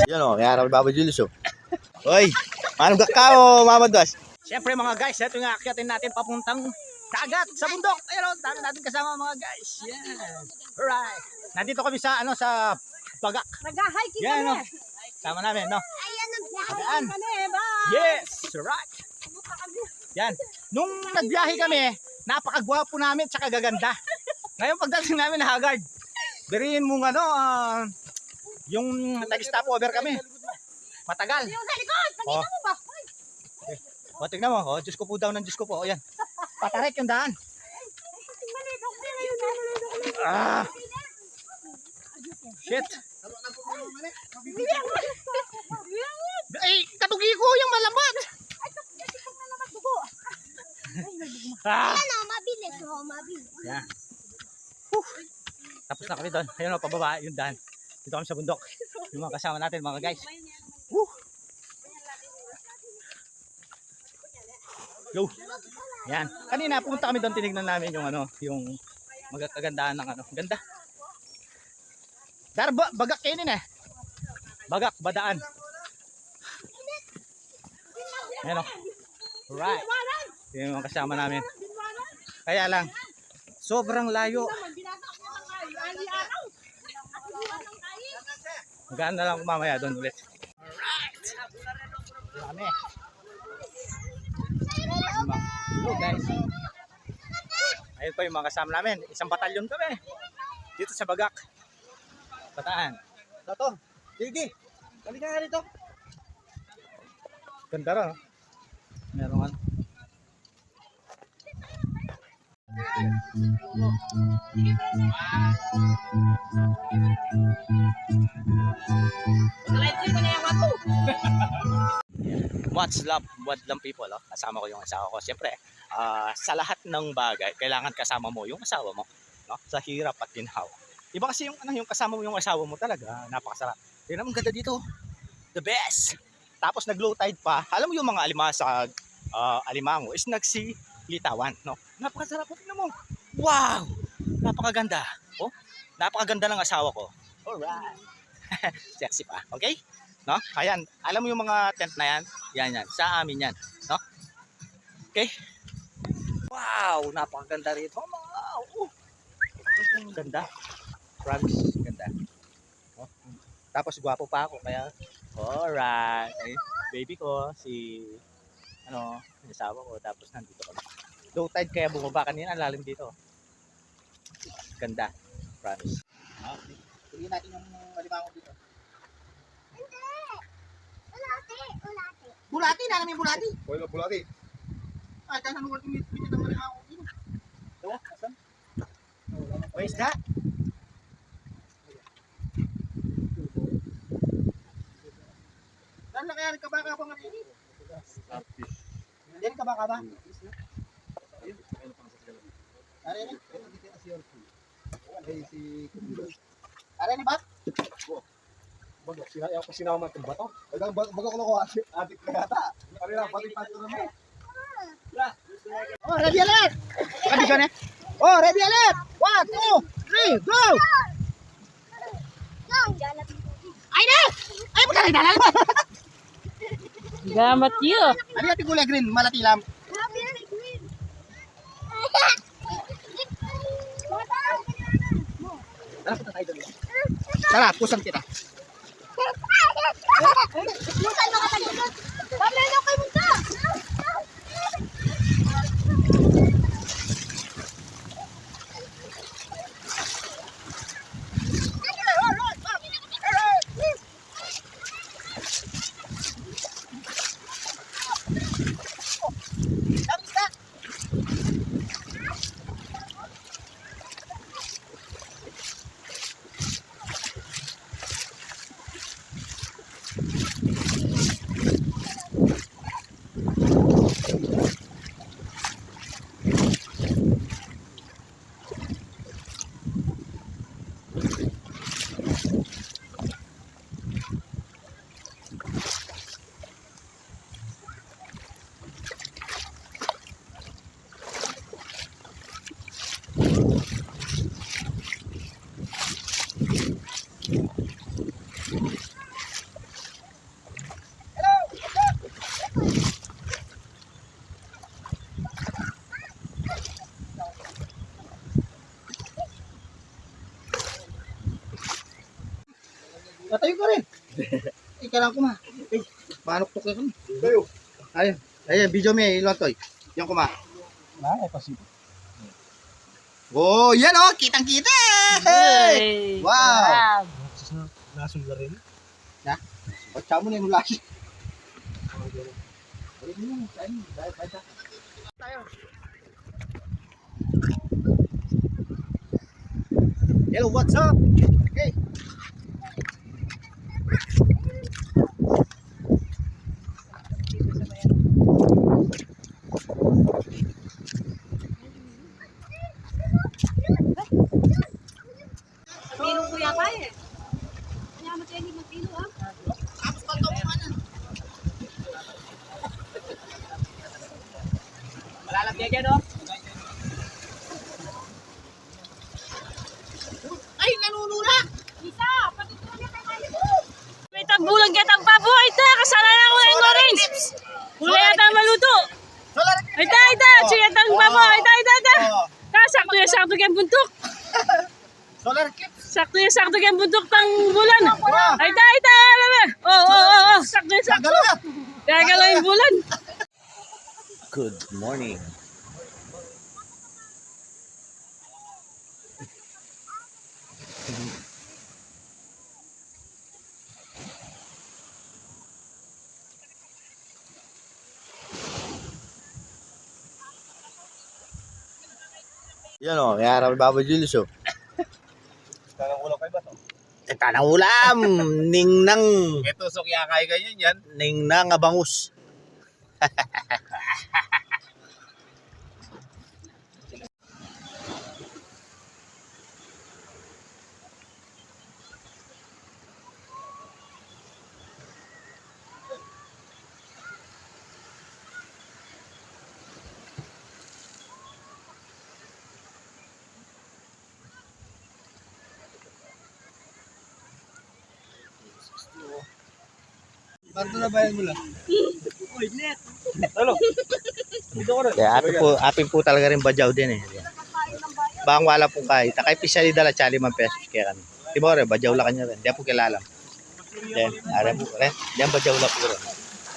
Yan o, yan ang Baba Julius o. Hoy, manong kakao, Mamadas. Siyempre mga guys, ito yung akyatin natin papuntang dagat sa bundok. Ayun, dami natin kasama mga guys. Yan. Alright. Nandito kami sa sa Bagak. Nag-hiking Yan kami. o. Sama namin, no? Ayan ang Daan. kami. Bye. Yes, right. Yan. Nung nagbiyahe kami, napakagwapo namin at saka gaganda. Ngayon pagdating namin na Haggard, birihin mo yung nag-stopover kami. Matagal. Yung sa likod, nakita mo ba? O, tignan mo. O, Diyos ko po daw ng Diyos ko po. O, yan. Patarik yung daan. Ah. Shit. Ay, katugi ko yung malabat. Ah. Ayan o, mabilis o, mabilis. Yan. Tapos na kami doon. Ayun o, pababa yung daan. Dito kami sa bundok. Yung mga kasama natin, mga guys. Woo! Go! Yan. Kanina pumunta kami doon, tinignan namin yung yung magkagandahan ng ganda. Bagak kainin eh. Bagak, badaan. Ayan o. Alright. Yung mga kasama namin. Kaya lang, sobrang layo. Magaan na lang mamaya doon ulit. Alright. Dami. Hello guys. Ayun po yung mga kasama namin. Isang batalyon kami. Dito sa Bagak. Bataan. Tato, sige. Balik ka nga rito. Ganda rin. Meron Much love, Wadlam people. Kasama ko yung asawa ko. Siyempre, sa lahat ng bagay, kailangan kasama mo yung asawa mo. No? Sa hirap at ginhawa. Iba kasi yung kasama mo yung asawa mo talaga. Napakasarap. Tingnan mo, ganda dito. The best. Tapos nag-low tide pa. Alam mo yung mga alimasag, alimango is nagsilitawan. No? Napakasarap. Tingnan mo. Wow! Napakaganda. Oh, napakaganda ng asawa ko. Alright. Sexy pa. Okay? No? Ayan, alam mo yung mga tent na yan? Yan. Sa amin yan. No? Okay? Wow! Napakaganda rito. Wow! Ganda. Promise, ganda. No? Tapos gwapo pa ako, kaya alright. Ay, baby ko, si asawa ko, tapos nandito kami. Low tide kaya bumaba kanina, ang lalim dito. Ganda. Promise. Okay. Tuloy natin yung alimango dito. Bulati na kami bulati. Boy, bulati. Ay, kaya nung ultimate pinit naman ako dito. Ito, asan? Where is that? Saan na kaya kabaka pa nga rin? Yan kabaka ba? Are ni? Are ni ba? Bago sinama ng bato. Bago ko adik na yata. Ano lang, pati pastor mo. Oh, ready alert! Ready ka na? Oh, ready alert! 1, 2, 3, go! Ay na! Ay, buka na dalan! Gamat yun. Ano yung kulay green? Malatilam. Tara, punta tayo doon. Tara, pusan kita. Musan mga tagulat. Pamelo kayo munta. Patayo ka rin. Ika lang kuma. Eh, paano ko kayo? Tayo. Ayun. Ayun, video mo eh, ilotoy. Yung kuma. Nah, kasi. Oh, yan oh, kitang-kita. Hey! Wow. Lasong na rin. Na? O, tsaka mo na yung laki. Tayo. Hello, what's up? Okay. Tilo ko yata eh. Kaya matindi magtilo ah. Tapos pa ito mo na. Malalagyan dyan, oh. Ay, nanunula! Isa, patutunan niya kay Mali mo. May tagbulang kita ang pabuhay ito. Kasana na ko yung orange. Huli yata ang maluto. Ita, siya ang pabuhay. Ita. Sakto yung buntok. Solar clip. Sakto yung buntok ng bulan. Ita, alam mo. Oh. Sakto. Gagalaw yung bulan. Good morning. Yan o, may araw Baba Julius o. Kakang kayo ba to? Tanang ulam, ningnang, Ito, sukya kaya ganyan yan. ningnang abangus. Parto na bayan mo lang. Kaya apin po talaga rin badyaw din eh. Bang wala po kahit. Takay pisali dala, chali man pesos kaya kami. Tibore, badyaw la kanya rin. Di po kilala. Then, are po rin. Diyan badyaw la po rin.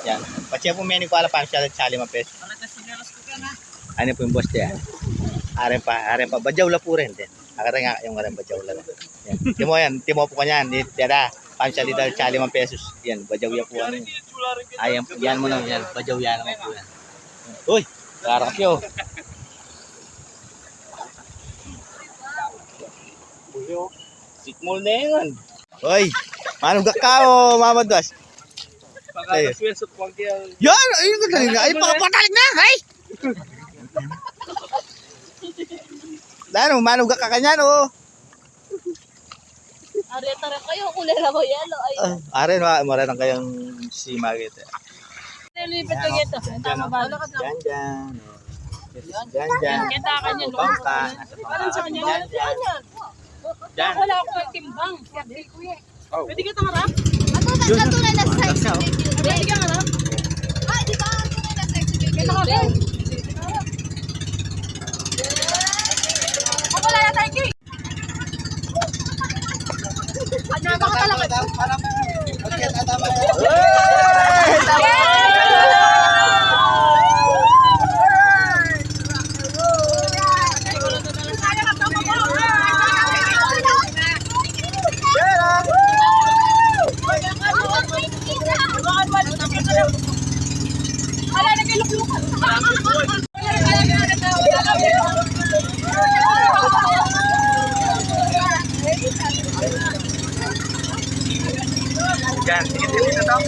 Yan. Patsiya po menin ko ala pa siya chali man pesos. Ano po yung boss diyan? Are pa. Badyaw la po rin din. Akara nga yung are badyaw la. Yan. Timo po kanya. Tira. Pansali dal chali man pesos. Yan, badyaw ya po ano. Ayan, yan mo na yan. Badyaw yan naman po yan. Uy, karak yo. Sikmol na yun. Uy, manong kakao, mamadas. Ay. Pagkakaswensot pang kaya. Yan, ayun ka talaga. Ay, pakapatalig na, ay! Lano, manong kakanyan, oh. Are kayo, kulera ko yelo. Ay, Are, maratang kayang si Magit. nilipat ko ito. Tama ba? Diyan. Diyan. Kita ka niya, no? Bangka. Parang sa kanya. Diyan. Wala akong timbang. Pwede ka tangarap? Tunay na size. Pwede ka tangarap? Ay, di ba? Tunay na size. Kita ka ba? Ako wala na tayo, Kay. Ano ba ka talaga? Wala na kayo luklukan. Diyan, sige na to.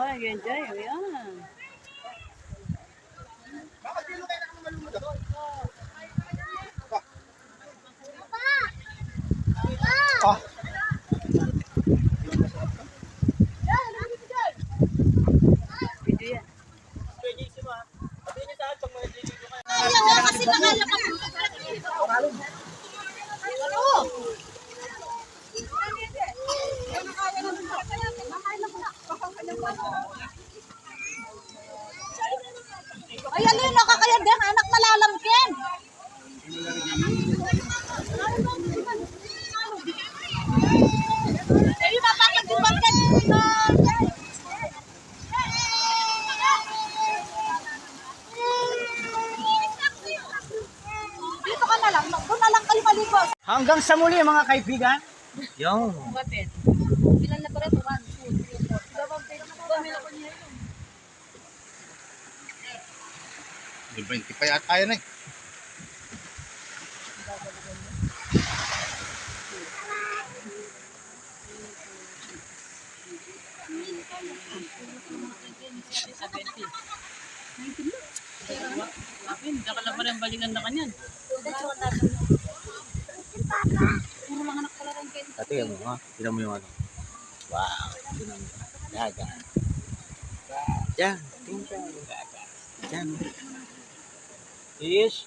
nag-enjoy. Ayan. Ah. Video yan. Ayaw nga kasi nakalapag mo. Oo. Ayan yun, nakakaya din, anak malalamkin. Ay, mapapag yung bangket. Dito ka na lang, doon na lang kayo maligo. Hanggang sa muli mga kaibigan. Yung. Bakit? Ilan na pa rin? 1, 2, 3, 4. 20 pa yata yun eh. Akin, daka lang pa rin balikan na kanyan. Dati yan mo ha. Tinan mo yung ano. Wow. Tinan mo. Gaga. Diyan. Diyan. Yes.